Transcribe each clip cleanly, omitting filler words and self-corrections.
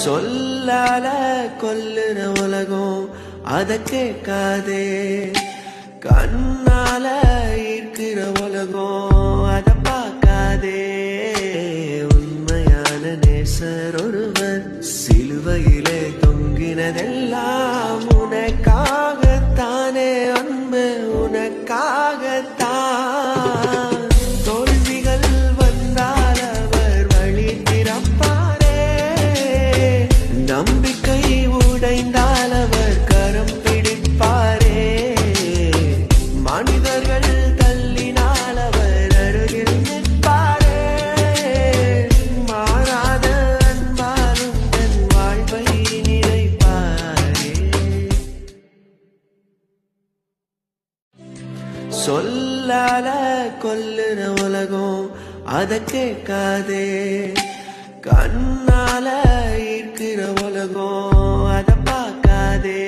சொல்லால கொல்லுற உலகம் அத கேட்காதே, கண்ணால ஈர்க்கிற உலகம் அத பார்க்காதே. உண்மையான நேசர் ஒருவர் சிலுவையிலே தொங்கினதெல்லாம் உனக்காகத்தானே அன்பு, உனக்காகத்தான். தோல்விகள் வந்தால் அவர் வழி திறப்பாரே, நம்பிக்கை உடைந்தால் அவர் கரம் பிடிப்பாரே. மனிதர்கள் தள்ளினால் அவர் அருகில் நிற்பாரே, மாறாத அன்பாலும் தன் வாழ்வை நிறைப்பாரே. சொல்லால கொல்லுற உலகம் அத கேட்காதே, கண்ணால ஈர்க்கிற உலகம் அத பார்க்காதே.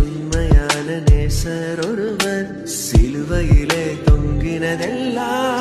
உண்மையான நேசர் ஒருவர் சிலுவையிலே தொங்கினதெல்லாம்